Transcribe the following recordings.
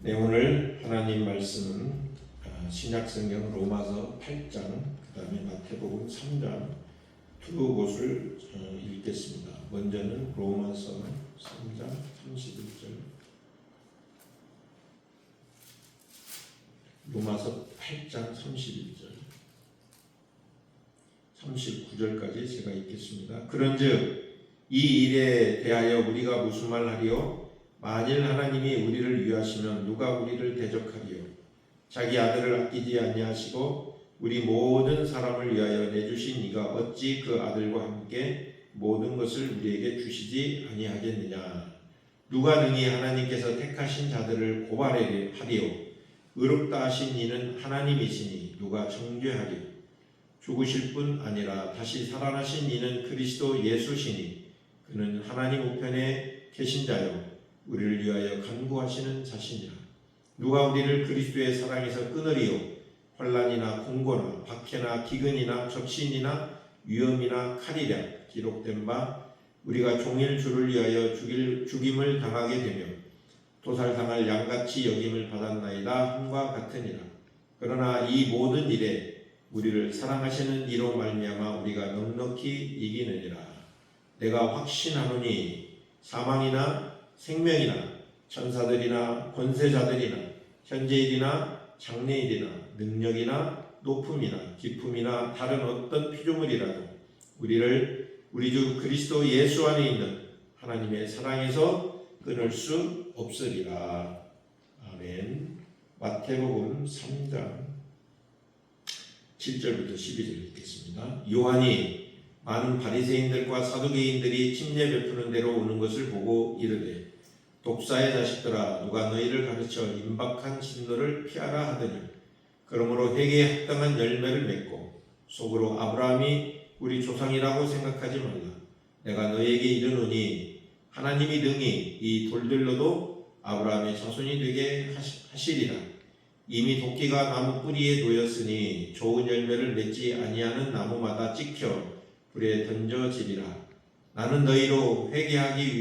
네, 오늘 하나님 말씀은 신약성경 로마서 8장, 그 다음에 마태복음 3장 두 곳을 읽겠습니다. 먼저는 로마서 3장 31절, 로마서 8장 31절, 39절까지 제가 읽겠습니다. 그런즉 이 일에 대하여 우리가 무슨 말 하리요? 만일 하나님이 우리를 위하시면 누가 우리를 대적하리요? 자기 아들을 아끼지 아니하시고 우리 모든 사람을 위하여 내주신 이가 어찌 그 아들과 함께 모든 것을 우리에게 주시지 아니하겠느냐? 누가 능히 하나님께서 택하신 자들을 고발하리요? 의롭다 하신 이는 하나님이시니 누가 정죄하리요? 죽으실 뿐 아니라 다시 살아나신 이는 그리스도 예수시니 그는 하나님 우편에 계신 자요 우리를 위하여 간구하시는 자시니라. 누가 우리를 그리스도의 사랑에서 끊으리요? 환난이나 공고나 박해나 기근이나 적신이나 위험이나 칼이랴. 기록된 바 우리가 종일 주를 위하여 죽임을 당하게 되며 도살당할 양같이 여김을 받았나이다 함과 같으니라. 그러나 이 모든 일에 우리를 사랑하시는 이로 말미암아 우리가 넉넉히 이기느니라. 내가 확신하노니 사망이나 생명이나 천사들이나 권세자들이나 현재일이나 장래일이나 능력이나 높음이나 깊음이나 다른 어떤 피조물이라도 우리를 우리 주 그리스도 예수 안에 있는 하나님의 사랑에서 끊을 수 없으리라. 아멘. 마태복음 3장 7절부터 12절 읽겠습니다. 요한이 많은 바리새인들과 사두개인들이 침례 베푸는 데로 오는 것을 보고 이르되 독사의 자식들아 누가 너희를 가르쳐 임박한 진노를 피하라 하더니 그러므로 회개에 합당한 열매를 맺고 속으로 아브라함이 우리 조상이라고 생각하지 말라. 내가 너희에게 이르노니 하나님이 능히 이 돌들로도 아브라함의 자손이 되게 하시리라. 이미 도끼가 나무 뿌리에 놓였으니 좋은 열매를 맺지 아니하는 나무마다 찍혀 불에 던져지리라. 나는 너희로 회개하기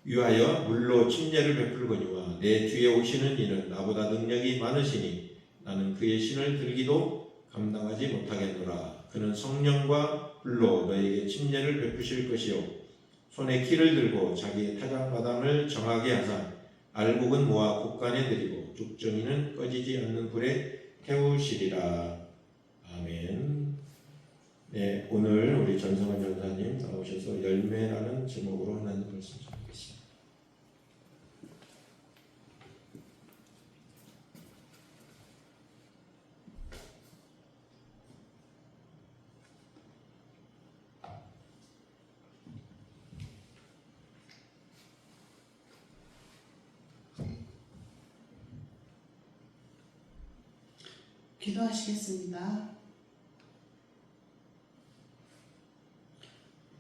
위하여 물로 침례를 베풀거니와 내 뒤에 오시는 이는 나보다 능력이 많으시니 나는 그의 신을 들기도 감당하지 못하겠노라. 그는 성령과 불로 너희에게 침례를 베푸실 것이요 손에 키를 들고 자기의 타작마당을 정하게 하사 알곡은 모아 곡간에 들이고 죽정이는 꺼지지 않는 불에 태우시리라. 아멘. 네, 오늘 우리 전성환 전사님 나오셔서 열매라는 제목으로 하나님 말씀 전하겠습니다. 기도하시겠습니다.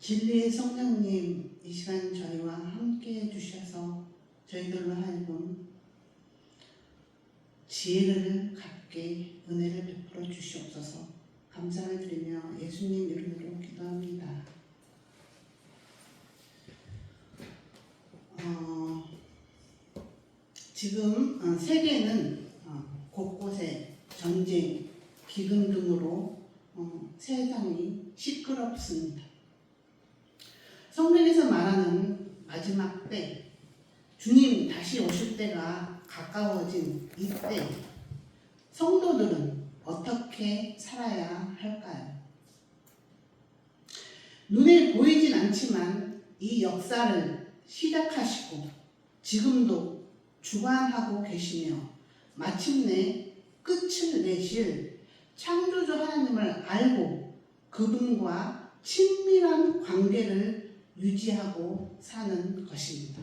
진리의 성령님, 이 시간 저희와 함께 해주셔서 저희들로 하여금 지혜를 갖게 은혜를 베풀어 주시옵소서. 감사를 드리며 예수님 이름으로 기도합니다. 지금 세계는 곳곳에 전쟁, 기근 등으로 세상이 시끄럽습니다. 성경에서 말하는 마지막 때, 주님 다시 오실 때가 가까워진 이때 성도들은 어떻게 살아야 할까요? 눈에 보이진 않지만 이 역사를 시작하시고 지금도 주관하고 계시며 마침내 끝을 내실 창조주 하나님을 알고 그분과 친밀한 관계를 유지하고 사는 것입니다.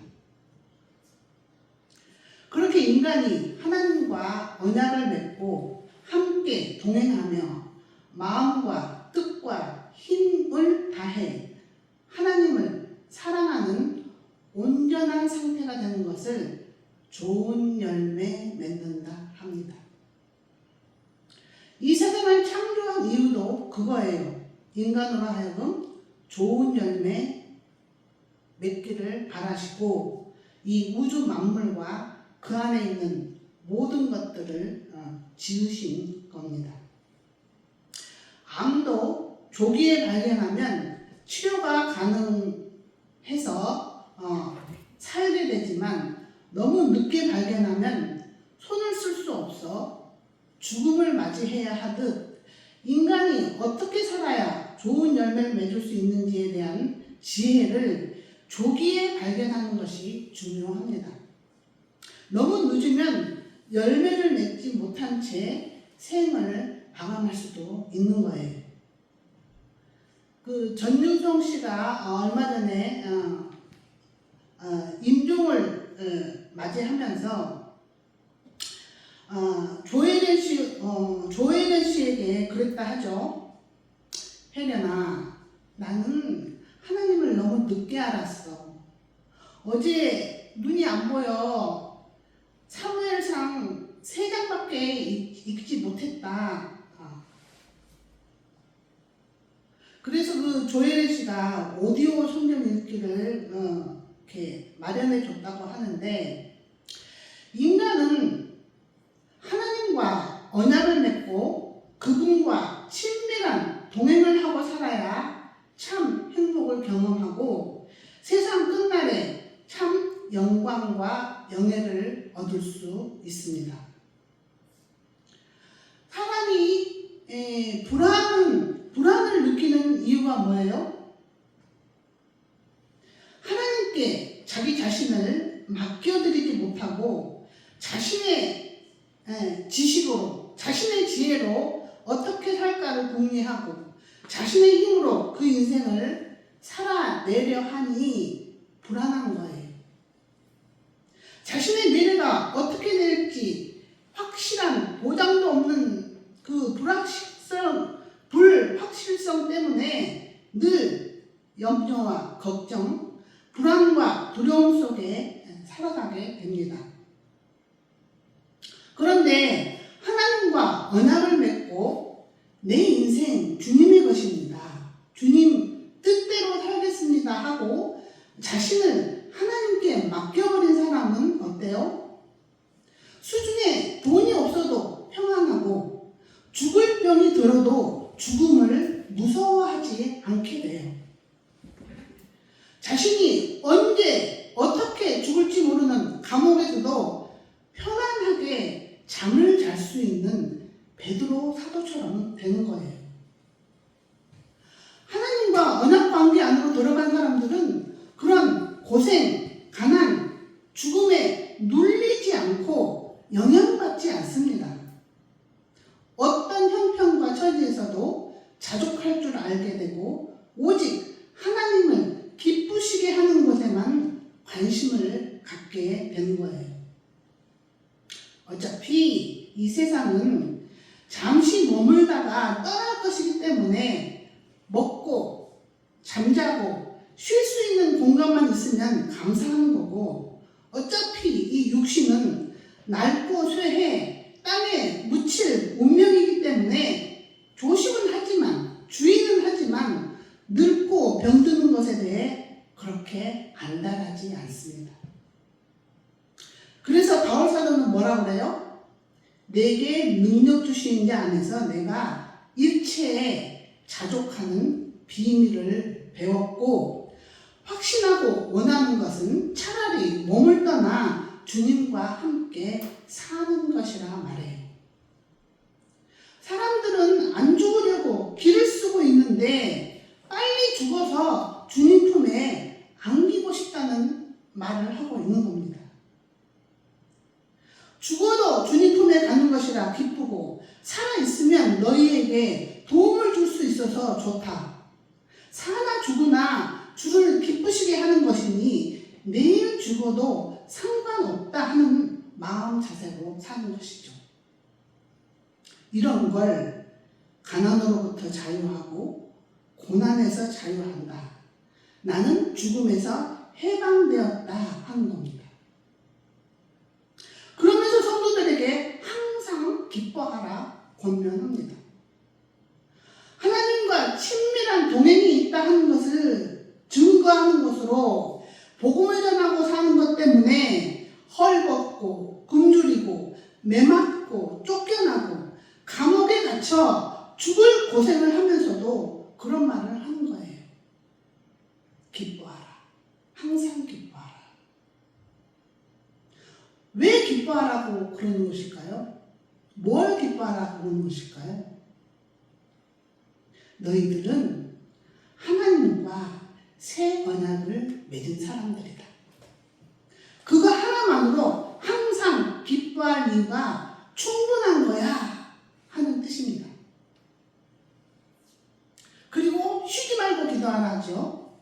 그렇게 인간이 하나님과 언약을 맺고 함께 동행하며 마음과 뜻과 힘을 다해 하나님을 사랑하는 온전한 상태가 되는 것을 좋은 열매 맺는다 합니다. 이 세상을 창조한 이유도 그거예요. 인간으로 하여금 좋은 열매 맺기를 바라시고 이 우주 만물과 그 그 안에 있는 모든 것들을 지으신 겁니다. 암도 조기에 발견하면 치료가 가능해서 살게 되지만 너무 늦게 발견하면 손을 쓸 수 없어 죽음을 맞이해야 하듯 인간이 어떻게 살아야 좋은 열매를 맺을 수 있는지에 대한 지혜를 조기에 발견하는 것이 중요합니다. 너무 늦으면 열매를 맺지 못한 채 생을 마감할 수도 있는 거예요. 그 전윤성 씨가 얼마 전에 임종을 맞이하면서 조혜련 씨에게 그랬다 하죠. 혜련아, 나는 하나님을 너무 늦게 알았어. 어제 눈이 안 보여. 사무엘상 3장밖에 읽지 못했다. 그래서 그 조혜련 씨가 오디오 성경 읽기를 이렇게 마련해 줬다고 하는데, 인간은 하나님과 언약을 맺고 그분과 친밀한 동행을 하고 살아야 참 행복을 경험하고 세상 끝날에 참 영광과 영예를 얻을 수 있습니다. 사람이 불안을 느끼는 이유가 뭐예요? 하나님께 자기 자신을 맡겨드리지 못하고 자신의 지식으로, 자신의 지혜로 어떻게 살까를 궁리하고 자신의 힘으로 그 인생을 살아내려 하니 불안한 거예요. 자신의 미래가 어떻게 될지 확실한 보장도 없는 그 불확실성 때문에 늘 염려와 걱정, 불안과 두려움 속에 살아가게 됩니다. 그런데 하나님과 언약을 맺고 내 인생 주님의 것입니다. 주님 뜻대로 살겠습니다 하고 자신을 하나님께 맡겨버린 사람은 어때요? 수중에 돈이 없어도 평안하고 죽을 병이 들어도 죽음을 무서워하지 않게 돼요. 자신이 언제 어떻게 죽을지 모르는 감옥에서도 편안하게 잠을 잘 수 있는 베드로 사도처럼 되는 거예요. 하나님과 언약 관계 안으로 들어간 사람들은 그런 고생, 가난, 죽음에 눌리지 않고 영향받지 않습니다. 어떤 형편과 처지에서도 자족할 줄 알게 되고 오직 하나님을 기쁘시게 하는 것에만 관심을 갖게 되는 거예요. 어차피 이 세상은 잠시 머물다가 떠날 것이기 때문에 먹고 잠자고 쉴 수 있는 공간만 있으면 감사하는 거고, 어차피 이 육신은 낡고 쇠해 땅에 묻힐 운명이기 때문에 조심은 하지만, 주의는 하지만 늙고 병드는 것에 대해 그렇게 안달하지 않습니다. 그래서 바울 사도는 뭐라고 그래요? 내게 능력 주신 자 안에서 내가 일체에 자족하는 비밀을 배웠고, 확신하고 원하는 것은 차라리 몸을 떠나 주님과 함께 사는 것이라 말해요. 사람들은 안 죽으려고 길을 쓰고 있는데 빨리 죽어서 주님 품에 안기고 싶다는 말을 하고 있는 겁니다. 죽어도 주님 품에 가는 것이라 기쁘고 살아있으면 너희에게 도움을 줄 수 있어서 좋다. 사나 죽으나 주를 기쁘시게 하는 것이니 내일 죽어도 상관없다 하는 마음 자세로 사는 것이죠. 이런 걸 가난으로부터 자유하고 고난에서 자유한다. 나는 죽음에서 해방되었다 하는 겁니다. 그러면서 성도들에게 항상 기뻐하라 권면합니다. 하나님과 친밀한 동행이 있다 하는 것을 증거하는 것으로 복음을 전하고 사는 것 때문에 헐벗고 죽고 굶주리고 매맞고 쫓겨나고 감옥에 갇혀 죽을 고생을 하면서도 그런 말을 하는 거예요. 기뻐하라. 항상 기뻐하라. 왜 기뻐하라고 그러는 것일까요? 뭘 기뻐하라고 그러는 것일까요? 너희들은 하나님과 새 언약을 맺은 사람들이다. 그거 하나만으로 항상 기뻐할 이유가 충분한 거야 하는 뜻입니다. 그리고 쉬지 말고 기도하라죠.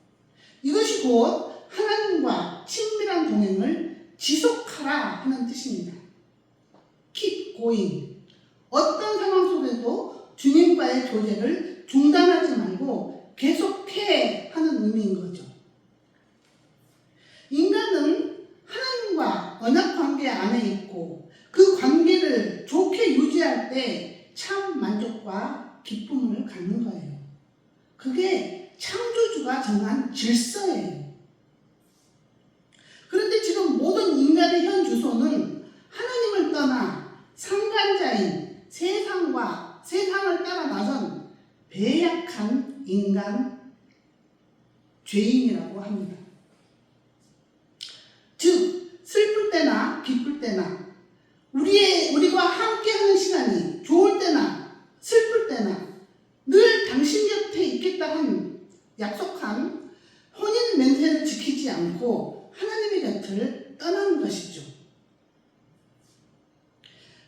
이것이 곧 하나님과 친밀한 동행을 지속하라 하는 뜻입니다. Keep going. 어떤 상황 속에도 주님과의 교제를 중단하지 말고 계속해 하는 의미인 거죠. 인간은 하나님과 언약 관계 안에 있고 그 관계를 좋게 유지할 때 참 만족과 기쁨을 갖는 거예요. 그게 창조주가 정한 질서예요. 그런데 지금 모든 인간의 현 주소는 하나님을 떠나 상간자인 세상을 따라 나선 배약한 인간 죄인이라고 합니다. 즉 슬플 때나 기쁠 때나 우리와 함께하는 시간이 좋을 때나 슬플 때나 늘 당신 곁에 있겠다 한 약속한 혼인 맹세를 지키지 않고 하나님의 곁을 떠나는 것이죠.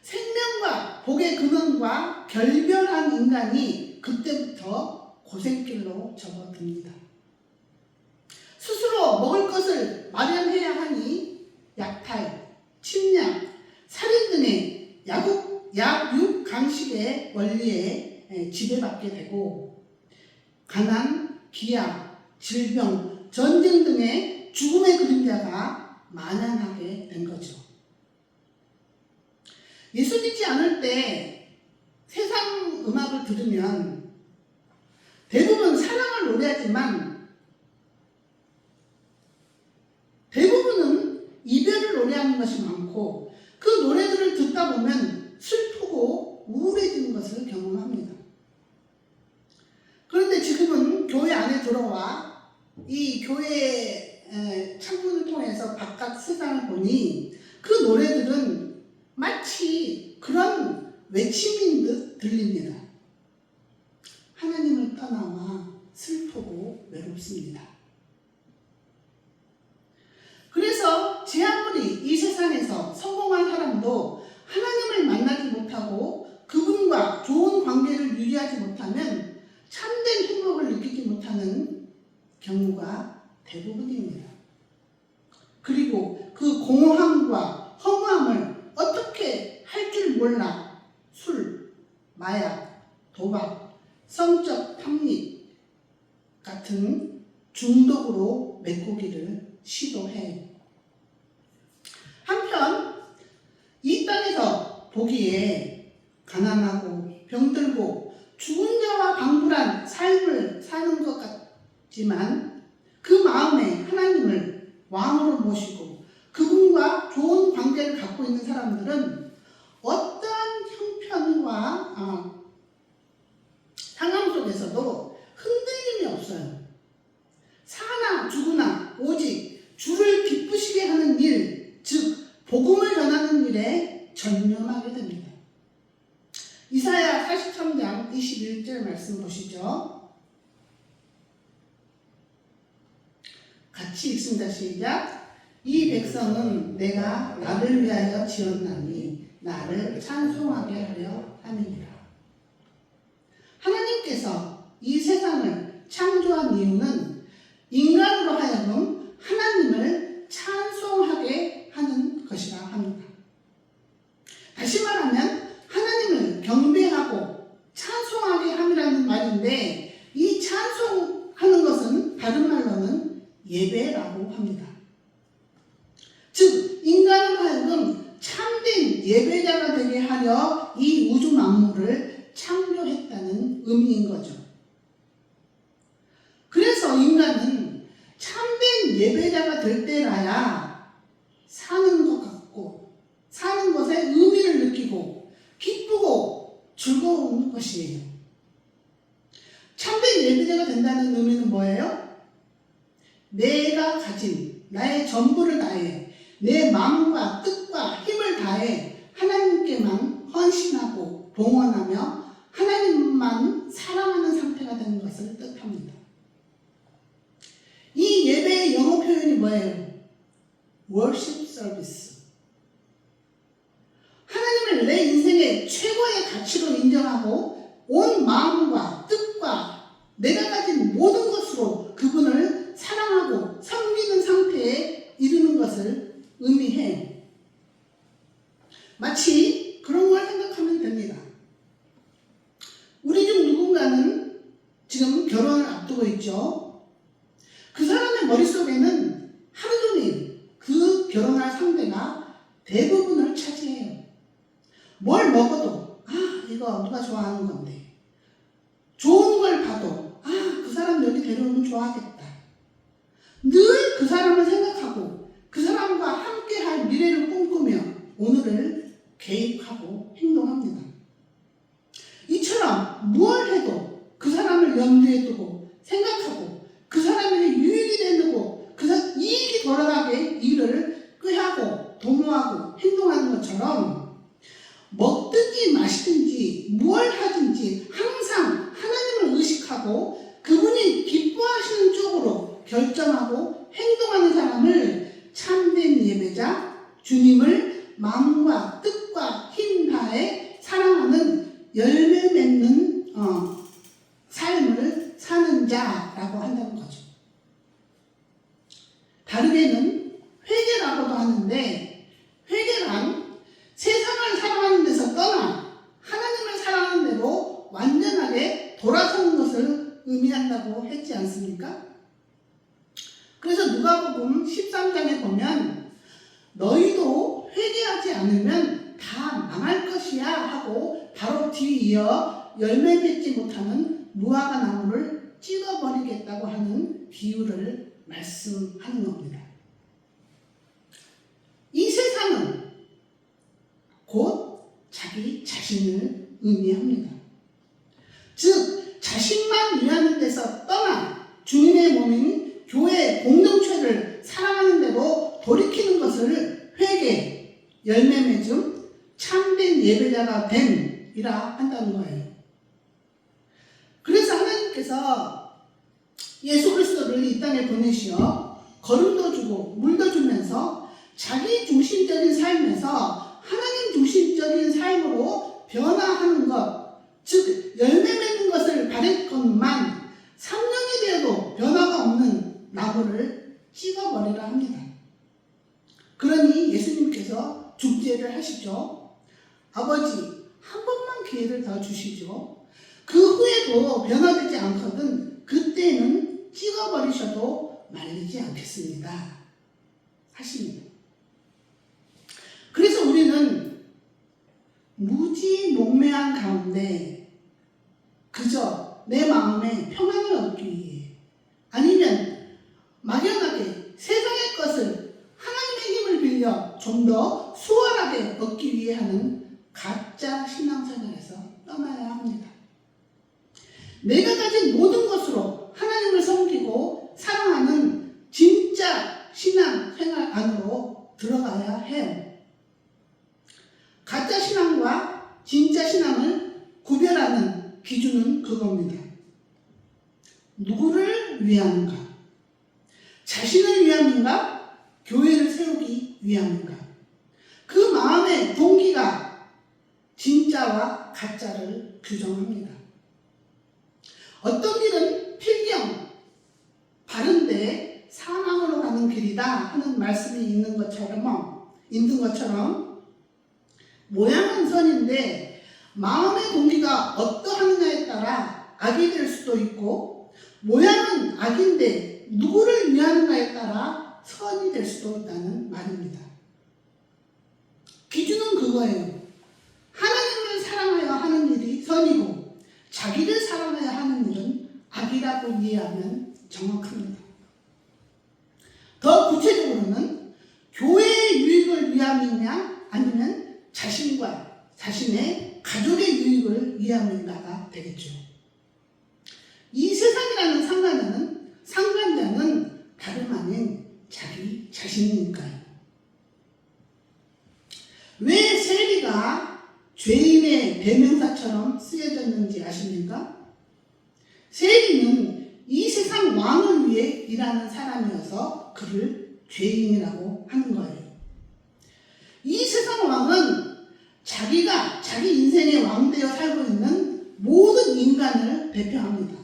생명과 복의 근원과 결별한 인간이 그때부터 고생길로 접어듭니다. 스스로 먹을 것을 마련해야 하니 약탈, 침략, 살인 등의 약육강식의 원리에 지배받게 되고 가난, 기아, 질병, 전쟁 등의 죽음의 그림자가 만연하게 된 거죠. 예수 믿지 않을 때 세상 음악을 들으면 대부분 사랑을 노래하지만 대부분은 이별을 노래하는 것이 많고 그 노래들을 듣다 보면 슬프고 우울해지는 것을 경험합니다. 그런데 지금은 교회 안에 들어와 이 교회 창문을 통해서 바깥 세상을 보니 그 노래들은 마치 그런 외침인 듯 들립니다. 하나님을 떠나와 슬프고 외롭습니다. 그래서 제 아무리 이 세상에서 성공한 사람도 하나님을 만나지 못하고 그분과 좋은 관계를 유지하지 못하면 참된 행복을 느끼지 못하는 경우가 대부분입니다. 그리고 그 공허함과 허무함을 어떻게 할 줄 몰라 술, 마약, 도박, 성적 탐닉 같은 중독으로 메꾸기를 시도해요. 한편 이 땅에서 보기에 가난하고 병들고 죽은 자와 방불한 삶을 사는 것 같지만 그 마음에 하나님을 왕으로 모시고 그분과 좋은 관계를 갖고 있는 사람들은 어떠한 형편과 상황 속에서도 흔들림이 없어요. 사나 죽으나 오직 주를 기쁘시게 하는 일, 즉 복음을 전하는 일에 전념하게 됩니다. 이사야 43장 21절 말씀 보시죠. 같이 읽습니다. 시작. 이 백성은 내가 나를 위하여 지었나니 나를 찬송하게 하려 함이니라. 하나님께서 이 세상을 창조한 이유는 인간으로 하여금 하나님을 찬송하게 하는 것이라 합니다. 다시 말하면 하나님을 경배하고 찬송하게 함이라는 말인데 이 찬송하는 것은 다른 말로는 예배라고 합니다. 즉 인간으로 하여금 참된 예배자가 되게 하려 이 우주 만물을 창조했다는 의미인 거죠. 그래서 인간은 참된 예배자가 될 때라야 사는 것 같고 사랑하는 것에 의미를 느끼고 기쁘고 즐거운 것이에요. 참된 예배자가 된다는 의미는 뭐예요? 내가 가진 나의 전부를 다해 내 마음과 뜻과 힘을 다해 하나님께만 헌신하고 봉헌하며 하나님만 사랑하는 상태가 되는 것을 뜻합니다. 이 예배의 영어 표현이 뭐예요? worship service. 하나님을 내 인생의 최고의 가치로 인정하고 온 마음과 뜻과 내가 가진 모든 것으로 그분을 사랑하고 섬기는 상태에 이르는 것을 의미해요. 마치 그런 걸 생각하면 됩니다. 우리 중 누군가는 지금 결혼을 앞두고 있죠. 그 사람의 머릿속에는 하루 종일 그 결혼할 상대가 대부분을 차지해요. 뭘 먹어도 이거 누가 좋아하는 건데, 좋은 걸 봐도 그 사람 여기 데려오면 좋아하겠다. 늘 그 사람을 생각하고 그 사람과 함께할 미래를 꿈꾸며 오늘을 계획하고 행동합니다. 이처럼 무엇을 해도 그 사람을 염두에 두고 생각하고 그 사람에게 유익이 되고 이익이 돌아가게 일을 꾀하고 도모하고 행동하는 것처럼 먹든지 마시든지 무엇 하든지 항상 하나님을 의식하고 그분이 기뻐하시는 쪽으로 결정하고 행동하는 사람을 참된 예배자, 주님을 마음과 뜻과 힘 다해 사랑하는 열매 맺는 삶을 사는 자라고 한다는 거죠. 다르게는 회개라고도 하는데, 회개란 세상을 사랑하는 데서 떠나 하나님을 사랑하는 대로 완전하게 돌아서는 것을 의미한다고 했지 않습니까? 그래서 누가복음 13장에 보면 너희도 회개하지 않으면 다 망할 것이야 하고 바로 뒤이어 열매 맺지 못하는 무화과 나무를 찍어버리겠다고 하는 비유를 말씀하는 겁니다. 이 세상은 곧 자기 자신을 의미합니다. 즉 자신만 위하는 데서 떠나 주님의 몸인 교회 공동체를 사랑하는 대로 돌이키는 것을 회개, 열매 맺음, 참된 예배자가 됨이라 한다는 거예요. 그래서 하나님께서 예수 그리스도를 이 땅에 보내시어 거름도 주고 물도 주면서 자기 중심적인 삶에서 하나님 중심적인 삶으로 변화하는 것, 즉 열매 맺는 것을 바랬건만 3년이 되어도 변화가 없는 나무를 찍어버리라 합니다. 그러니 예수님께서 중재를 하시죠. 아버지, 한 번만 기회를 더 주시죠. 그 후에도 변화되지 않거든 그때는 찍어버리셔도 말리지 않겠습니다 하십니다. 그래서 우리는 무지몽매한 가운데 그저 내 마음에 평안을 얻기 위해, 아니면 막연하게 세상의 것을 하나님의 힘을 빌려 좀 더 수월하게 얻기 위해 하는 가짜 신앙생활에서 떠나야 합니다. 내가 가진 모든 것으로 하나님을 섬기고 사랑하는 진짜 신앙생활 안으로 들어가야 해요. 가짜 신앙과 진짜 신앙을 구별하는 기준은 그겁니다. 누구를 위하는가? 자신을 위함인가? 교회를 세우기 위함인가? 그 마음의 동기가 진짜와 가짜를 규정합니다. 어떤 길은 필경, 바른데 사망으로 가는 길이다 하는 말씀이 있는 것처럼 모양은 선인데 마음의 동기가 어떠하느냐에 따라 악이 될 수도 있고, 모양은 악인데 누구를 위하는가에 따라 선이 될 수도 있다는 말입니다. 기준은 그거예요. 하나님을 사랑하여 하는 일이 선이고 자기를 사랑하여 하는 일은 악이라고 이해하면 정확합니다. 더 구체적으로는 교회의 유익을 위함이냐 아니면 자신과 자신의 가족의 유익을 위하는 바가 되겠죠. 이 세상이라는 상관자는 다름 아닌 자기 자신이니까요. 왜 세리가 죄인의 대명사처럼 쓰여졌는지 아십니까? 세리는 이 세상 왕을 위해 일하는 사람이어서 그를 죄인이라고 하는 거예요. 이 세상 왕은 자기가 자기 인생의 왕되어 살고 있는 모든 인간을 대표합니다.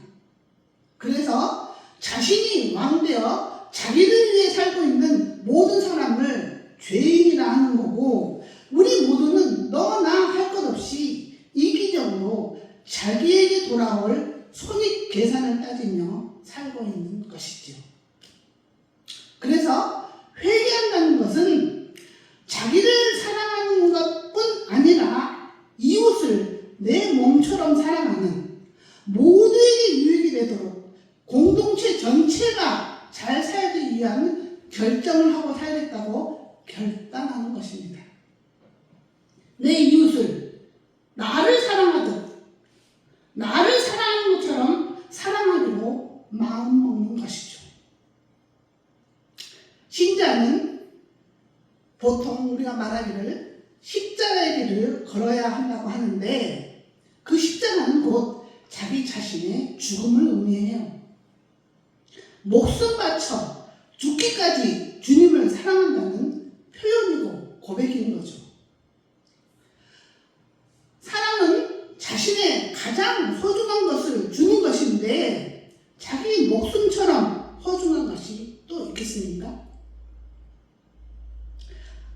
그래서 자신이 왕되어 자기를 위해 살고 있는 모든 사람을 죄인이라 하는 거고, 우리 모두는 너나 할 것 없이 이기적으로 자기에게 돌아올 손익 계산을 따지며 살고 있는 것이죠. 그래서 회개한다는 것은 자기를 사랑하는 것뿐 아니라 이웃을 내 몸처럼 사랑하는, 모두에게 유익이 되도록 공동체 전체가 잘 살기 위한 결정을 하고 살겠다고 결단하는 것입니다. 내 이웃을 나를 사랑하듯 나를 사랑하는 것처럼 사랑하기로 마음먹는 것이죠. 신자는 보통 우리가 말하기를 십자가의 길을 걸어야 한다고 하는데, 그 십자가는 곧 자기 자신의 죽음을 의미해요. 목숨 바쳐 죽기까지 주님을 사랑한다는 표현이고 고백인 거죠. 사랑은 자신의 가장 소중한 것을 주는 것인데, 자기 목숨처럼 소중한 것이 또 있겠습니까?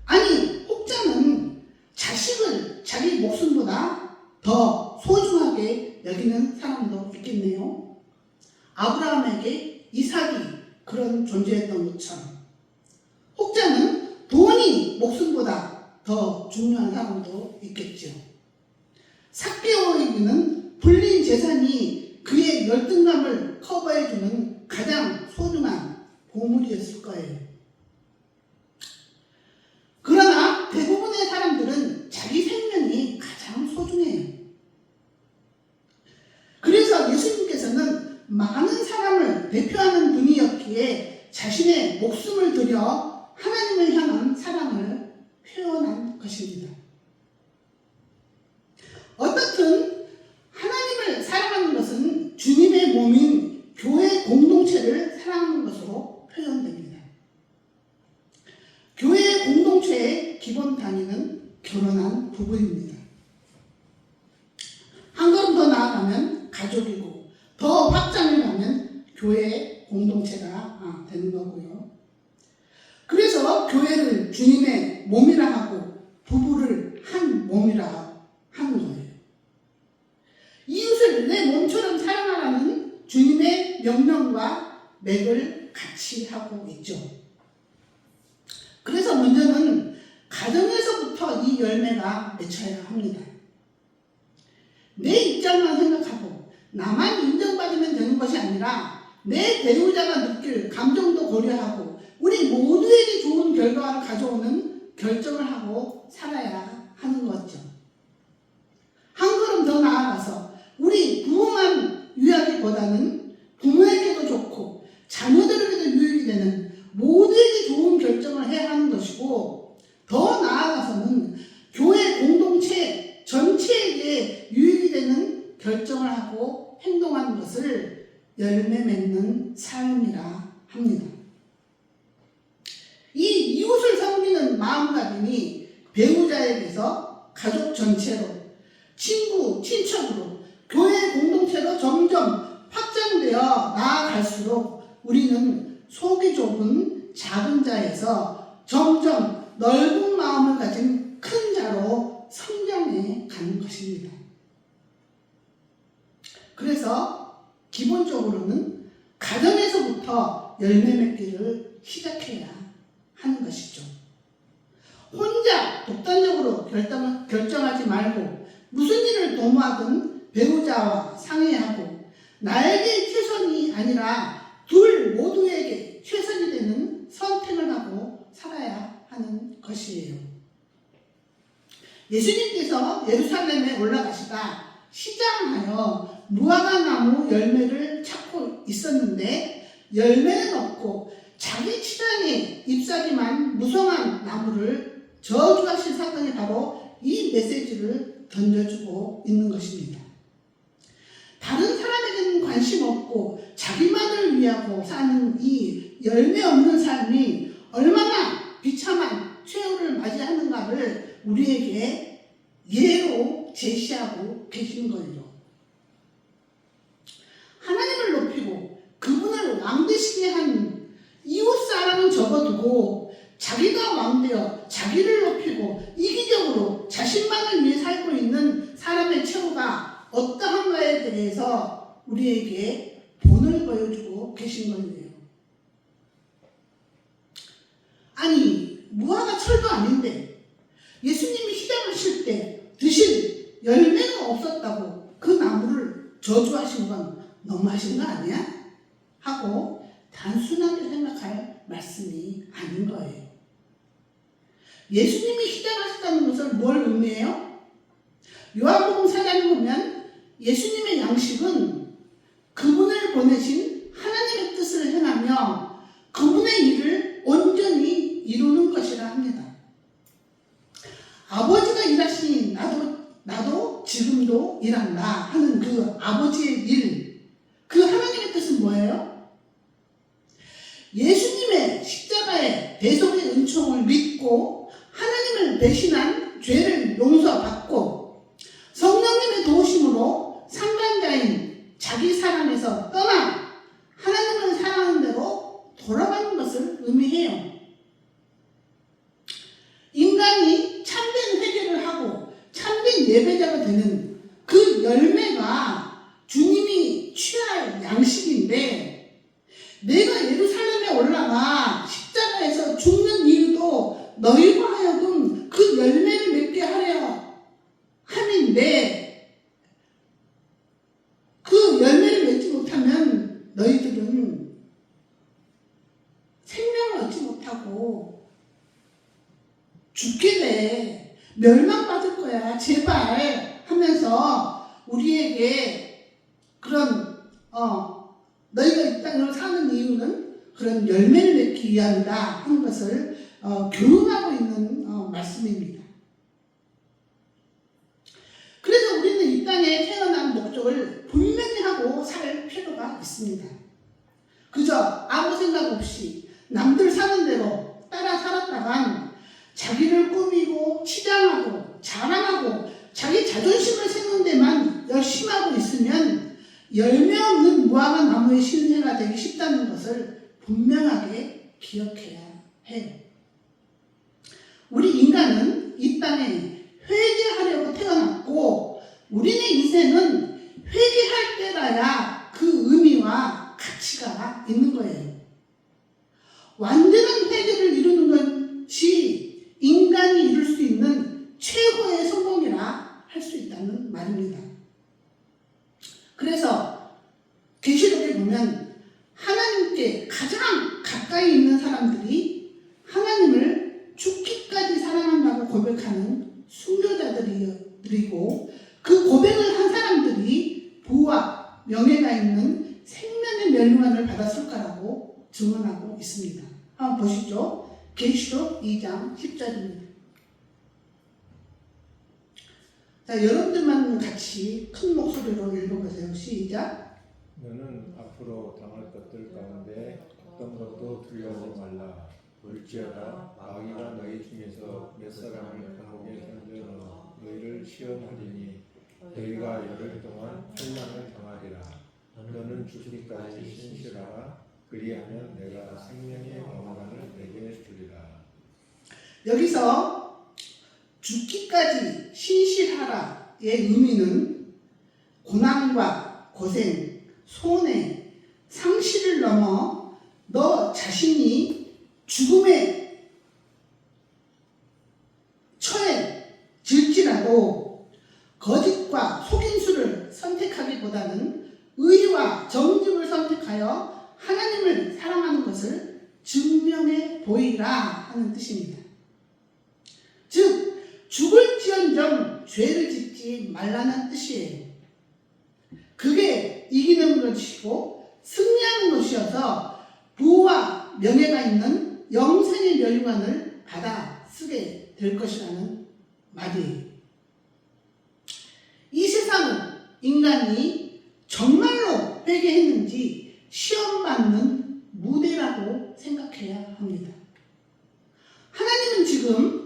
아니, 혹자는 자식을 자기 목숨보다 더 소중하게 여기는 사람도 있겠네요. 아브라함에게 이삭이 그런 존재였던 것처럼, 혹자는 돈이 목숨보다 더 중요한 사람도 있겠죠. 삭개오에게는 불린 재산이 그의 열등감을 커버해주는 가장 소중한 보물이었을 거예요. 그러나 대부분의 사람들은 자기 생명이 가장 소중해요. 그래서 예수님께서는 많은 사람을 대표하는 분이었기에 자신의 목숨을 들여 하나님을 향한 사랑을 표현한 것입니다. 어떻든 하나님을 사랑하는 것은 주님의 몸인 교회 공동체를 사랑하는 것으로 표현됩니다. 교회 공동체의 기본 단위는 결혼한 부부입니다. 한 걸음 더 나아가면 가족이고, 더 확장을 하면 교회 공동체가 되는 거고요. 그래서 교회를 주님의 몸이라 하고 부부를 한 몸이라 하는 거예요. 이웃을 내 몸처럼 사랑하라는 주님의 명령과 맥을 같이 하고 있죠. 그래서 먼저는 가정에서부터 이 열매가 맺혀야 합니다. 내 입장만 생각하고 나만 인정받으면 되는 것이 아니라 내 배우자가 느낄 감정도 고려하고 우리 모두에게 좋은 결과를 가져오는 결정을 하고 살아야 하는 거죠. 한 걸음 더 나아가서 우리 부부만 위하기보다는 부모에게도 좋고 자녀들에게도 유익이 되는 모두에게 좋은 결정을 해야 하는 것이고, 더 나아가서는 교회 공동체 전체에게 유익이 되는 결정을 하고 행동하는 것을 열매 맺는 삶이라 합니다. 이 이웃을 섬기는 마음가짐이 배우자에게서 가족 전체로, 친구, 친척으로, 교회 공동체로 점점 확장되어 나아갈수록 우리는 속이 좁은 작은 자에서 점점 넓은 마음을 가진 큰 자로 성장해 가는 것입니다. 그래서 기본적으로는 가정에서부터 열매 맺기를 시작해야 하는 것이죠. 혼자 독단적으로 결정하지 말고 무슨 일을 도모하든 배우자와 상의하고 나에게 최선이 아니라 둘 모두에게 최선이 되는 선택을 하고 살아야 하는 것이에요. 예수님께서 예루살렘에 올라가시다 시장하여 무화과 나무 열매를 찾고 있었는데 열매는 없고 자기 치장에 잎사귀만 무성한 나무를 저주하신 사건이 바로 이 메시지를 던져주고 있는 것입니다. 다른 사람에게는 관심 없고 자기만을 위하고 사는 이 열매 없는 삶이 얼마나 비참한 최후를 맞이하는가를 우리에게 예로 제시하고 계시는 거예요. 하나님을 높이고 그분을 왕되시게 한 이웃 사람은 접어두고 자기가 왕되어 자기를 높이고 이기적으로 자신만을 위해 살고 있는 사람의 최후가 어떠한가에 대해서 우리에게 본을 보여주고 계신 거예요. 아니, 무화과 철도 아닌데 예수님이 시장하실 때 드실 열매가 없었다고 그 나무를 저주하신 건 너무하신 거 아니야? 하고 단순하게 생각할 말씀이 아닌 거예요. 예수님이 시장하셨다는 것을 뭘 의미해요? 요한복음 4장에 보면 예수님의 양식은 그분을 보내신 하나님의 뜻을 행하며 그분의 일을 온전히 이루는 것이라 합니다. 아버지가 일하시니 나도 지금도 일한다 하는 그 아버지의 일, 그 하나님의 뜻은 뭐예요? 예수님의 십자가의 대속의 은총을 믿고 하나님을 배신한 죄를 용서받고 성령님의 도우심으로 상간자인 자기 사랑에서 떠나 하나님을 사랑하는 대로 돌아가는 것을 의미해요. 인간이 참된 회개를 하고 참된 예배자가 되는 그 열매가 주님이 취할 양식인데 내가 예루살렘에 올라가 십자가에서 죽는 이유도 너희와 하여금 그 열매를 맺게 하려 함인데 그 열매를 맺지 못하면 너희들은 생명을 얻지 못하고 죽게 돼. 멸망받을 거야. 제발 하면서 우리에게 그런 너희가 이 땅을 사는 이유는 그런 열매를 맺기 위함이다 하는 것을 교훈하고 있는 말씀입니다. 그래서 우리는 이 땅에 태어난 목적을 분명히 하고 살 필요가 있습니다. 그저 아무 생각 없이 남들 사는 대로 따라 살았다간 자기를 꾸미고 치장하고 자랑하고 자기 자존심을 세우는 데만 열심히 하고 있으면 열매 없는 무화과 나무의 신세가 되기 쉽다는 것을 분명하게 기억해야 해요. 우리 인간은 이 땅에 회개하려고 태어났고 우리의 인생은 회개할 때라야 그 의미와 가치가 있는 거예요. 완전한 회개를 이루는 것이 인간이 이룰 수 있는 최고의 성공이라 할 수 있다는 말입니다. 그래서 계시록에 보면 하나님께 가장 가까이 있는 사람들이 하나님을 죽기까지 사랑한다고 고백하는 순교자들이고 그 고백을 한 사람들이 부와 명예가 있는 생명의 멸류관을 받았을 거라고 증언하고 있습니다. 한번 보시죠. 계시록 2장 10절입니다. 자, 여러분들만 같이 큰 목소리로 읽어보세요. 시작. 너는 앞으로 당할 것들 가운데 어떤 것도 두려워하지 말라. 볼지어다 마귀가 너희 중에서 몇 사람을 감옥에 던져 너희를 시험하리니 너희가 열흘 동안 환난을 당하리라. 너는 죽기까지 신실하라. 그리하면 내가 생명의 영광을 내게 주리라. 여기서 죽기까지 신실하라의 의미는 고난과 고생, 손해, 상실을 넘어 너 자신이 죽음에 처해질지라도 거짓과 속임수를 선택하기보다는 의와 정직을 선택하여 하나님을 사랑하는 것을 증명해 보이라 하는 뜻입니다. 즉 죽을지언정 이런저런 죄를 짓지 말라는 뜻이에요. 그게 이기는 것이고 승리하는 것이어서 부와 명예가 있는 영생의 멸관을 받아 쓰게 될 것이라는 말이에요. 이 세상은 인간이 정말로 회개했는지 시험받는 무대라고 생각해야 합니다. 하나님은 지금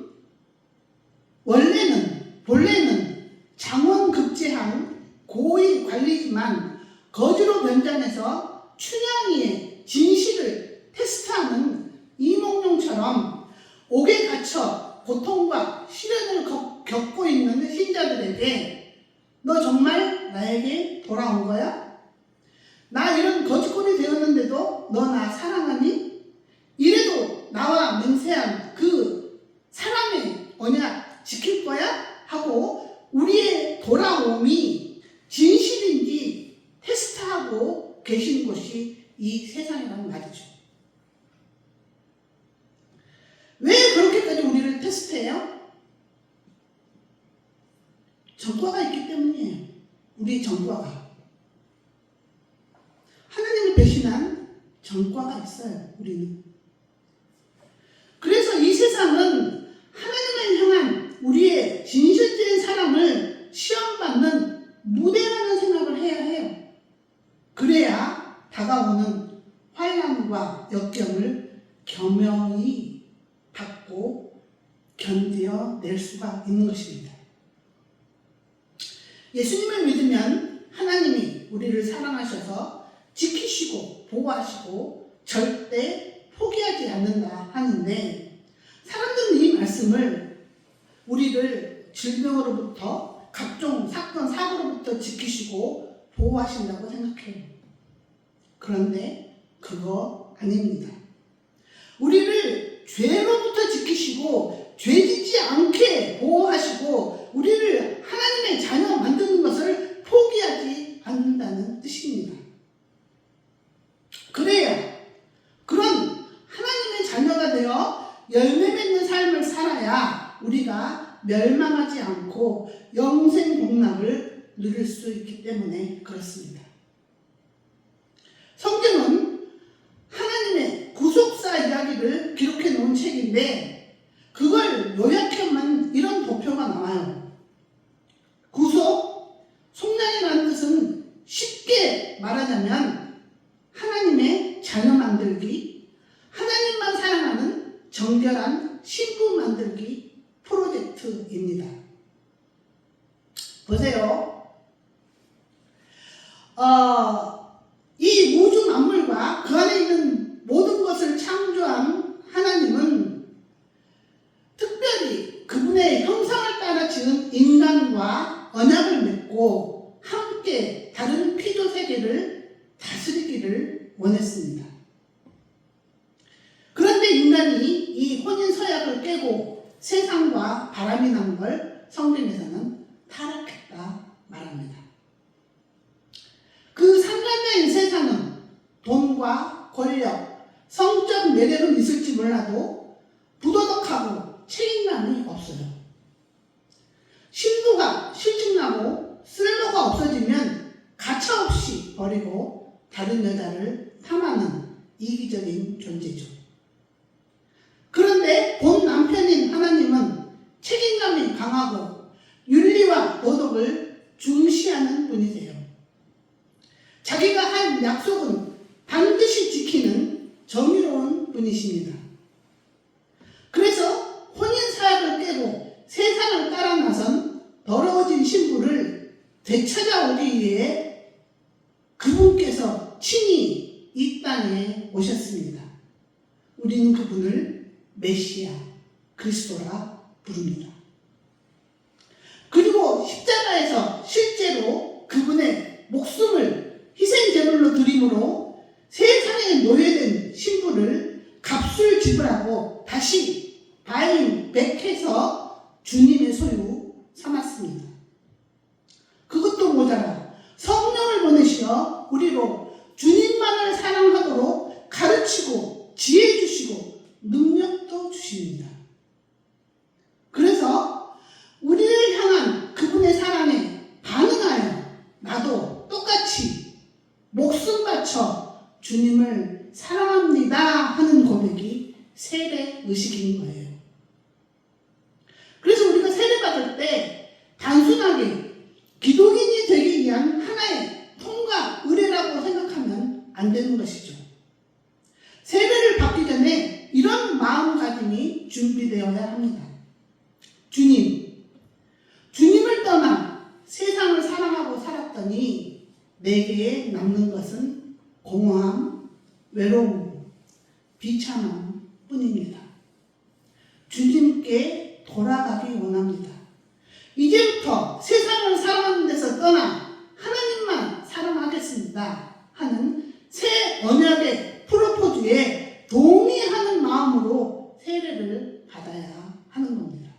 본래는 장원급제한 고위 관리지만 거지로 변장해서 춘향이의 진실을 테스트하는 이몽룡처럼 옥에 갇혀 고통과 시련을 겪고 있는 신자들에게 너 정말 나에게 돌아온 거야? 나 이런 거지꼴이 되었는데도 너 나 사랑하니? 이래도 나와 맹세한 그 사랑의 언약 지킬 거야? 하고 우리의 돌아옴이 진실인지 테스트하고 계신 곳이 이 세상이란 말이죠. 왜 그렇게까지 우리를 테스트해요? 전과가 있기 때문이에요. 우리의 전과가. 하나님을 배신한 전과가 있어요. 우리는. 그래서 이 세상은 하나님을 향한 우리의 진실된 사랑을 시험받는 무대라는 생각을 해야 해요. 그래야 다가오는 환난과 역경을 겸허히 받고 견뎌낼 수가 있는 것입니다. 예수님을 믿으면 하나님이 우리를 사랑하셔서 지키시고 보호하시고 절대 포기하지 않는다 하는데 사람들은 이 말씀을 우리를 질병으로부터 각종 사건 사고로부터 지키시고 보호하신다고 생각해요. 그런데 그거 아닙니다. 우리를 죄로부터 지키시고 죄짓지 않게 보호하시고 우리를 하나님의 자녀 만드는 것을 포기하지 않는다는 뜻입니다. 그래야 그런 하나님의 자녀가 되어 열매 맺는 삶을 살아야 우리가 멸망하지 않고 영생 복락을 누릴 수 있기 때문에 그렇습니다. 성경은 하나님의 구속사 이야기를 기록해 놓은 책인데 그걸 요약하면 이런 도표가 나와요. 구속, 속량이라는 뜻은 쉽게 말하자면 하나님의 자녀 만들기, 하나님만 사랑하는 정결한 신부 만들기 프로젝트입니다. 보세요. 이 우주 만물과 그 안에 있는 모든 것을 창조한 하나님은 특별히 그분의 형상을 따라 지은 인간과 언약을 맺고 함께 다른 피조 세계를 다스리기를 원했습니다. 그런데 인간이 이 혼인 서약을 깨고 세상과 바람이 난 걸 성경에서는 타락했다 말합니다. 그 상간자인 세상은 돈과 권력, 성적 매력은 있을지 몰라도 부도덕하고 책임감이 없어요. 신부가 실증나고 쓸모가 없어지면 가차없이 버리고 다른 여자를 탐하는 이기적인 존재죠. 그런데 본 남편인 하나님은 책임감이 강하고 윤리와 도덕을 중시하는 분이세요. 자기가 한 약속은 반드시 지키는 정의로운 분이십니다. 그래서 혼인사약을 깨고 세상을 따라 나선 더러워진 신부를 되찾아오기 위해 그분께서 친히 이 땅에 오셨습니다. 우리는 그분을 메시아, 그리스도라 부릅니다. 그리고 십자가에서 실제로 그분의 목숨을 희생제물로 드림으로 세상에 노예된 신부를 값을 지불하고 다시 바인백해서 주님의 소유 삼았습니다. 그것도 모자라 성령을 보내시어 우리로 주님만을 사랑하도록 가르치고 지혜 주시고 능력도 주십니다. 그래서 우리를 향한 바쳐 주님을 사랑합니다 하는 고백이 세례 의식인 거예요. 그래서 우리가 세례 받을 때 단순하게 기독인이 되기 위한 하나의 통과, 의례라고 생각하면 안 되는 것이죠. 세례를 받기 전에 이런 마음가짐이 준비되어야 합니다. 주님을 떠나 세상을 사랑하고 살았더니 내게 남는 것은 공허함, 외로움, 비참함 뿐입니다. 주님께 돌아가기 원합니다. 이제부터 세상을 사랑하는 데서 떠나 하나님만 사랑하겠습니다 하는 새 언약의 프로포즈에 동의하는 마음으로 세례를 받아야 하는 겁니다.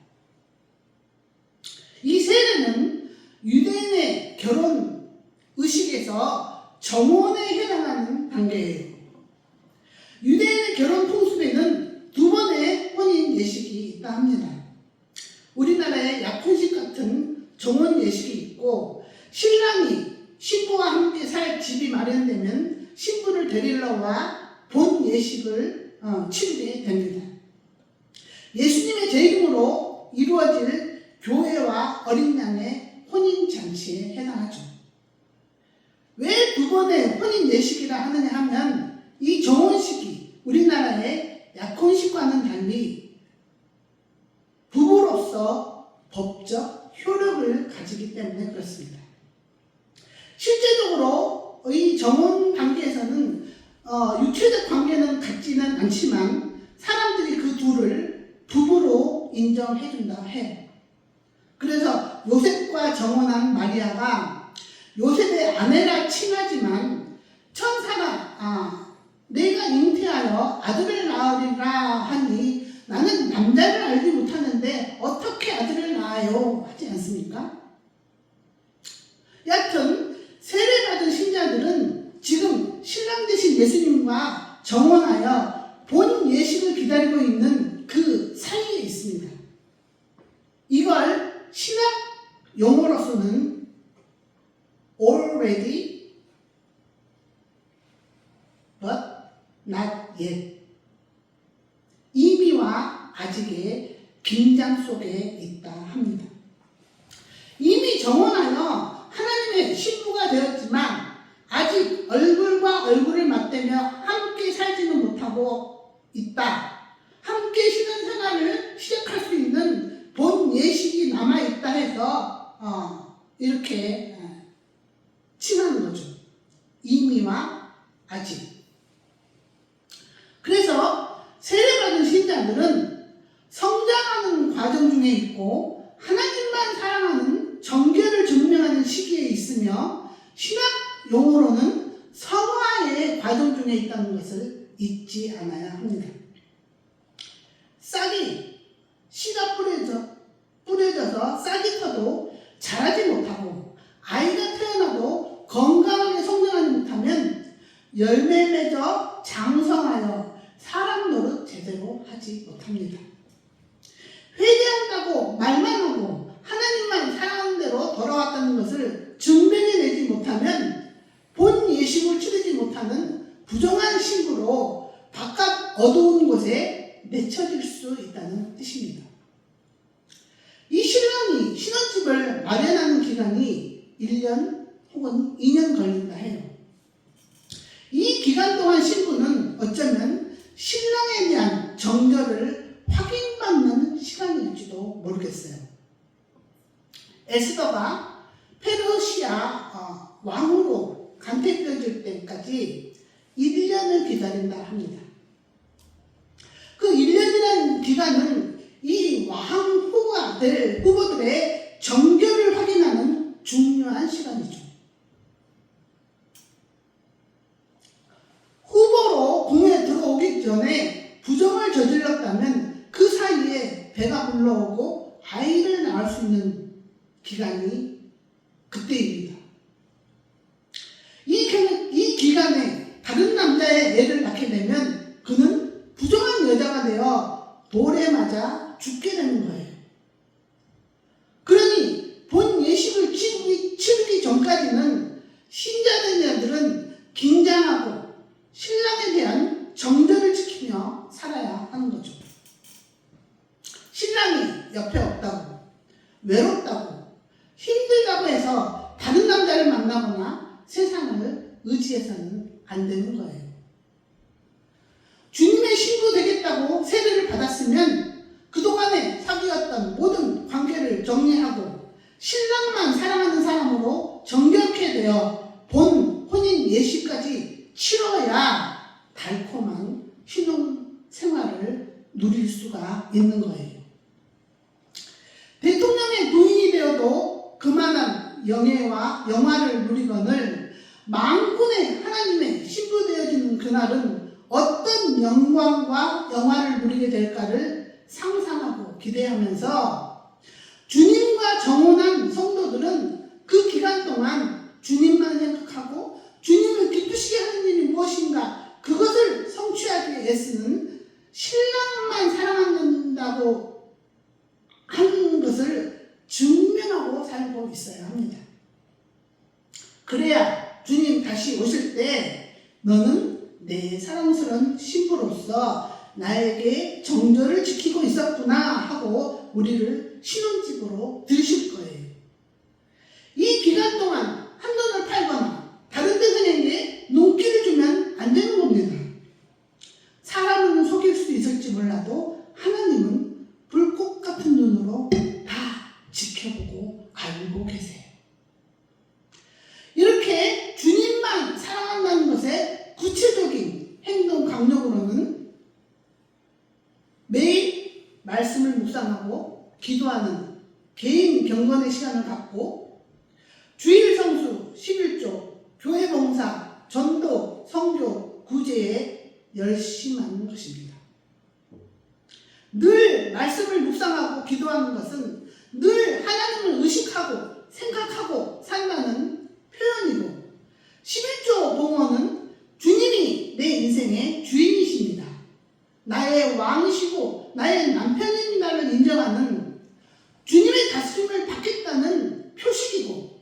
이 세례는 유대인의 결혼 의식에서 정혼에 해당하는 단계예요. 유대인의 결혼 풍습에는 2번의 혼인 예식이 있다 합니다. 우리나라의 약혼식 같은 정혼 예식이 있고, 신랑이 신부와 함께 살 집이 마련되면 신부를 데리러 와 본 예식을 치르게 됩니다. 예수님의 재림으로 이루어질 교회와 어린 양의 혼인 잔치에 해당하죠. 왜 2번의 혼인 예식이라 하느냐 하면 이 정혼식이 우리나라의 약혼식과는 달리 부부로서 법적 효력을 가지기 때문에 그렇습니다. 실제적으로 이 정혼 단계에서는 육체적 관계는 갖지는 않지만 사람들이 그 둘을 부부로 인정해준다 해요. 그래서 요셉과 정혼한 마리아가 요셉의 아내라 칭하지만 천사가 내가 잉태하여 아들을 낳으리라 하니 나는 남자를 알지 못하는데 어떻게 아들을 낳아요? 하지 않습니까? 여하튼 세례받은 신자들은 지금 신랑 되신 예수님과 정혼하여 본 예식을 기다리고 있는 그 사이에 있습니다. 이걸 신학 용어로서는 already but not yet, 이미와 아직의 긴장 속에 있다 합니다. 이미 정혼하여 하나님의 신부가 되었지만 아직 얼굴과 얼굴을 맞대며 함께 살지는 못하고 있다. 함께 신앙생활을 시작할 수 있는 본 예식이 남아있다 해서 이렇게 칭하는 거죠. 이미와 아직. 그래서 세례받은 신자들은 성장하는 과정 중에 있고 하나님만 사랑하는 정결을 증명하는 시기에 있으며 신학 용어로는 성화의 과정 중에 있다는 것을 잊지 않아야 합니다. 싹이 씨가 뿌려져서 싹이 터도 자라지 못하고 아이가 태어나도 건강하게 성장하지 못하면 열매 맺어 장성하여 사람 노릇 제대로 하지 못합니다. 회개한다고 말만 하고 하나님만 사랑하는 대로 돌아왔다는 것을 증명해내지 못하면 본 예식을 치르지 못하는 부정한 신부로 바깥 어두운 곳에 내쳐질 수 있다는 뜻입니다. 이 신랑이 신혼집을 마련하는 기간이 1년 혹은 2년 걸린다 해요. 이 기간 동안 신부는 어쩌면 신랑에 대한 정결을 확인받는 시간일지도 모르겠어요. 에스더가 페르시아 왕으로 간택되어질 때까지 1년을 기다린다 합니다. 그 1년이라는 기간은 이 왕 후가 될 후보들의 정결을 확인하는 중요한 시간이죠. 후보로 공에 들어오기 전에 부정을 저질렀다면 그 사이에 배가 불러오고 아이를 낳을 수 있는 기간이 그때입니다. 이 기간에 다른 남자의 애를 낳게 되면 그는 부정한 여자가 되어 돌에 맞아 죽게 되는 거예요. 그러니 본 예식을 치르기 전까지는 신자된 자들은 긴장하고 외롭다고, 힘들다고 해서 다른 남자를 만나거나 세상을 의지해서는 안 되는 거예요. 주님의 신부 되겠다고 세례를 받았으면 그동안에 사귀었던 모든 관계를 정리하고 신랑만 사랑하는 사람으로 정결케 되어 본 혼인 예식까지 치러야 달콤한 신혼 생활을 누릴 수가 있는 거예요. 대통령의 부인이 되어도 그만한 영예와 영화를 누리거늘 만군의 하나님의 신부 되어지는 그날은 어떤 영광과 영화를 누리게 될까를 상상하고 기대하면서 주님과 정혼한 성도들은 그 기간 동안 주님만 생각하고 주님을 기쁘시게 하는 일이 무엇인가 그것을 성취하기 위해 애쓰는 신랑만 사랑한다고 하는 것을 증명하고 살고 있어야 합니다. 그래야 주님 다시 오실 때 너는 내 사랑스러운 신부로서 나에게 정절을 지키고 있었구나 하고 우리를 신혼집으로 들이실 거예요. 이 기간 동안 한돈을 팔거나 다른 데들에게 눈길을 주면 안 되는 겁니다. 사람은 속일 수 있을지 몰라도 하나님은 불꽃 같은 눈으로 다 지켜보고 알고 계세요. 이렇게 주님만 사랑한다는 것에 구체적인 행동 강력으로는 매일 말씀을 묵상하고 기도하는 개인 경건의 시간을 갖고 주일 성수, 11조, 교회 봉사, 전도, 성교, 구제에 열심하는 것입니다. 늘 말씀을 묵상하고 기도하는 것은 늘 하나님을 의식하고 생각하고 산다는 표현이고 11조 봉헌은 주님이 내 인생의 주인이십니다. 나의 왕이시고 나의 남편입니다를 인정하는 주님의 다스림을 받겠다는 표식이고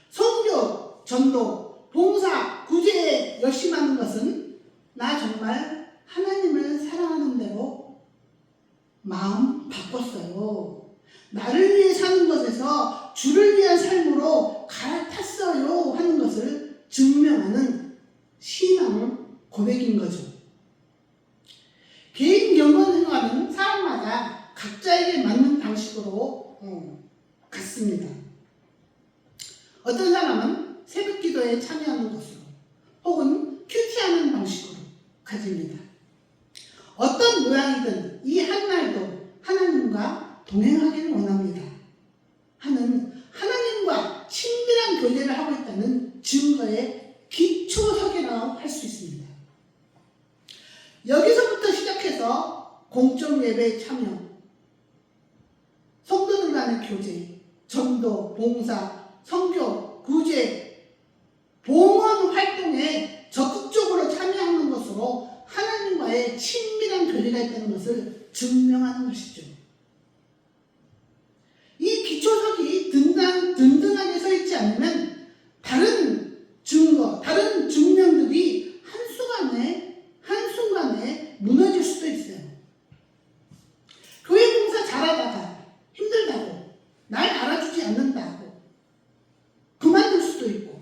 성교, 전도, 봉사, 구제에 열심하는 것은 나 정말 하나님을 사랑하는 대로 마음 바꿨어요. 나를 위해 사는 것에서 주를 위한 삶으로 갈아탔어요 하는 것을 증명하는 신앙 고백인 거죠. 개인 경건 생활은 사람마다 각자에게 맞는 방식으로 같습니다. 어떤 사람은 새벽 기도에 참여하는 것으로 혹은 큐티하는 방식으로 가집니다. 어떤 모양이든 이 한날도 하나님과 동행하기를 원합니다 하는 하나님과 친밀한 교제를 하고 있다는 증거의 기초석이라고 할 수 있습니다. 여기서부터 시작해서 공적 예배에 참여, 성도들 간의 교제, 전도, 봉사, 성교, 구제, 봉헌 활동에 적극적으로 참여하는 것으로 하나님과의 친밀한 교제가 있다는 것을 증명하는 것이죠. 이 기초석이 든든하게 서 있지 않으면 다른 증거, 다른 증명들이 한순간에 무너질 수도 있어요. 교회 봉사 잘하다가 힘들다고, 날 알아주지 않는다고 그만둘 수도 있고,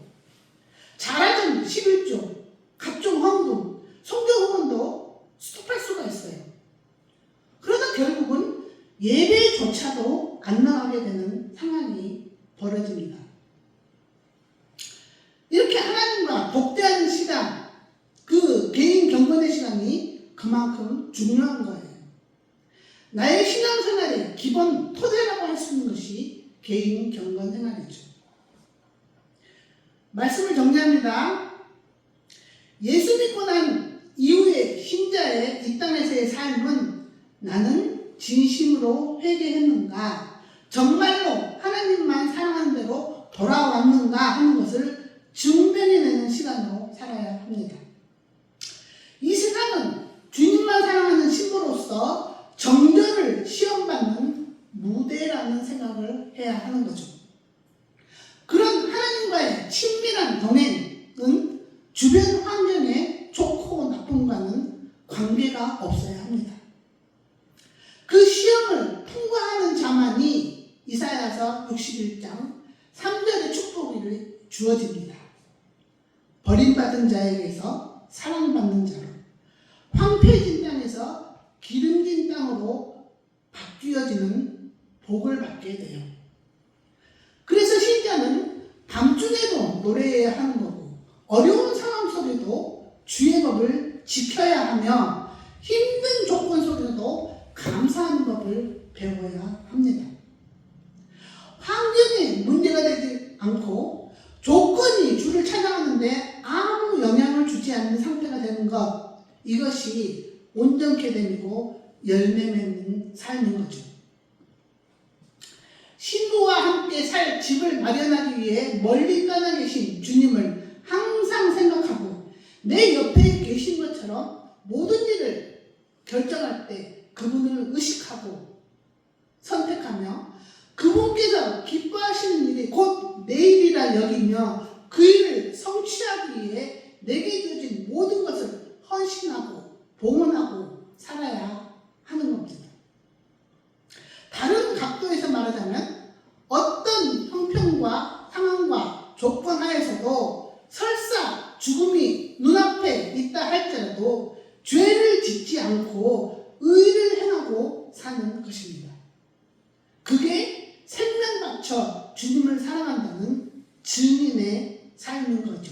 잘하던 11조, 각종 헌금, 성교 후원도 스톱할 수가 있어요. 그러다 결국은 예배조차도 안 나가게 되는 상황이 벌어집니다. 이렇게 하나님과 독대하는 시간, 그 개인 경건의 시간이 그만큼 중요한 거예요. 나의 신앙생활의 기본 토대라고 할 수 있는 것이 개인 경건 생활이죠. 말씀을 정리합니다. 예수 믿고 난 이후의 신자의 이 땅에서의 삶은 나는 진심으로 회개했는가, 정말로 하나님만 사랑하는 대로 돌아왔는가 하는 것을 증명해내는 시간으로 살아야 합니다. 이 세상은 주님만 사랑하는 신부로서 정절을 시험받는 무대라는 생각을 해야 하는 거죠. 그런 하나님과의 친밀한 동행은 주변 환경에 좋고 나쁨과는 관계가 없어야 합니다. 그 시험을 통과하는 자만이 이사야서 61장 3절의 축복이 주어집니다. 버림받은 자에게서 사랑받는 자로, 황폐해진 땅에서 기름진 땅으로 바뀌어지는 복을 받게 돼요. 그래서 신자는 밤중에도 노래해야 하는 거고, 어려운 상황 속에도 주의 법을 지켜야 하며, 힘든 조건 속에서도 감사하는 법을 배워야 합니다. 환경에 문제가 되지 않고 조건이 주를 찾아가는데 아무 영향을 주지 않는 상태가 되는 것, 이것이 온전케 됨이고 열매 맺는 삶인 거죠. 신부와 함께 살 집을 마련하기 위해 멀리 떠나 계신 주님을 항상 생각하고 내 옆에 계신 것처럼 모든 일을 결정할 때 그분을 의식하고 선택하며 그분께서 기뻐하시는 일이 곧 내 일이라 여기며 그 일을 성취하기 위해 내게 주어진 모든 것을 헌신하고 봉헌하고 살아야 하는 겁니다. 다른 각도에서 말하자면 어떤 형편과 상황과 조건 하에서도 설사 죽음이 눈앞에 있다 할지라도 죄를 짓지 않고 의를 행하고 사는 것입니다. 그게 생명 바쳐 주님을 사랑한다는 증인의 삶인 거죠.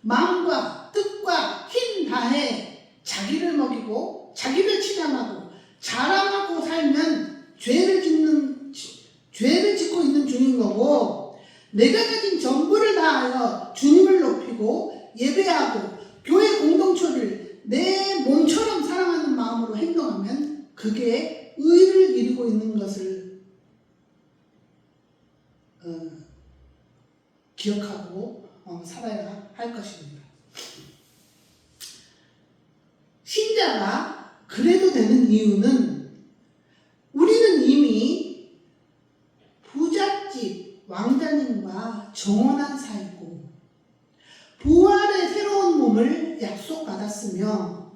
마음과 뜻과 힘 다해 자기를 먹이고 자기를 치장하고 자랑하고 살면 죄를 짓고 있는 중인 거고, 내가 가진 전부를 다하여 주님을 높이고 예배하고 교회 공동체를 내 몸처럼 사랑하는 마음으로 행동하면 그게 의를 이루고 있는 것을 기억하고 살아야 할 것입니다. 신자가 그래도 되는 이유는 우리는 이미 부잣집 왕자님과 정혼한 사이고 부활의 새로운 몸을 약속받았으며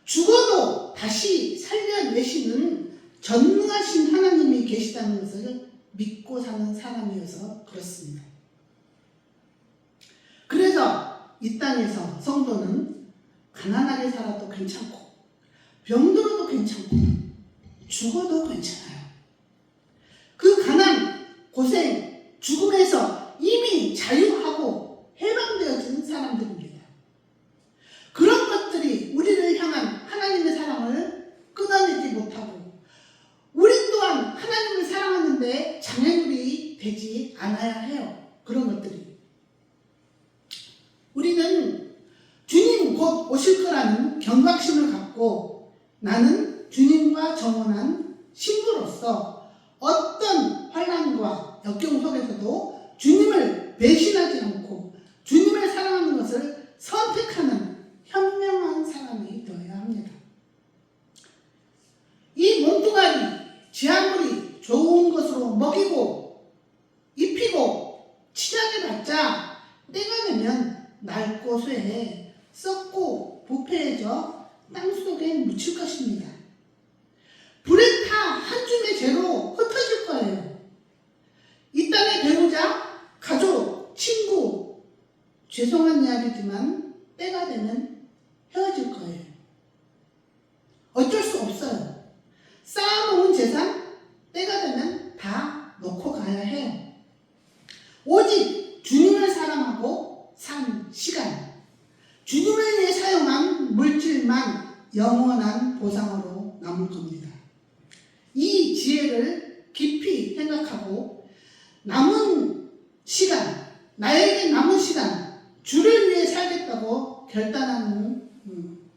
죽어도 다시 살려내시는 전능하신 하나님이 계시다는 것을 믿고 사는 사람이어서 그렇습니다. 그래서 이 땅에서 성도는 가난하게 살아도 괜찮고 병들어도 괜찮고 죽어도 괜찮아요. 그 가난, 고생, 죽음에서 이미 자유하고 해방되어진 사람들입니다. 그런 것들이 우리를 향한 하나님의 사랑을 끊어내지 못하고 우리 또한 하나님을 사랑하는데 장애물이 되지 않아야 해요. 그런 것들이. 우리는 주님 곧 오실 거라는 경각심을 갖고 나는 주님과 정혼한 신부로서 어떤 환난과 역경 속에서도 주님을 배신하지 않고 주님을 사랑하는 것을 선택하는 현명한 사람이 되어야 합니다. 이 몸뚱아리, 제 아무리 좋은 것으로 먹이고 입히고 치장해봤자 때가 되면 낡고 쇠해 썩고 부패해져 땅속에 묻힐 것입니다. 불에 타 한 줌의 재로 흩어질 거예요. 이 땅의 배우자, 가족, 친구, 죄송한 이야기지만 때가 되면 헤어질 거예요. 어쩔 수 없어요. 쌓아놓은 재산 때가 되면 다 놓고 가야 해요. 오직 주님을 사랑하고 산 시간, 주님을 위해 사용한 물질만 영원한 보상으로 남을 겁니다. 이 지혜를 깊이 생각하고 남은 시간, 나에게 남은 시간 주를 위해 살겠다고 결단하는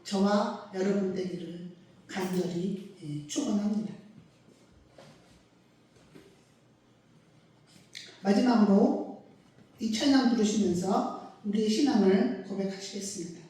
저와 여러분 되기를 간절히 축원합니다. 마지막으로 이 찬양 부르시면서 우리의 신앙을 고백하시겠습니다.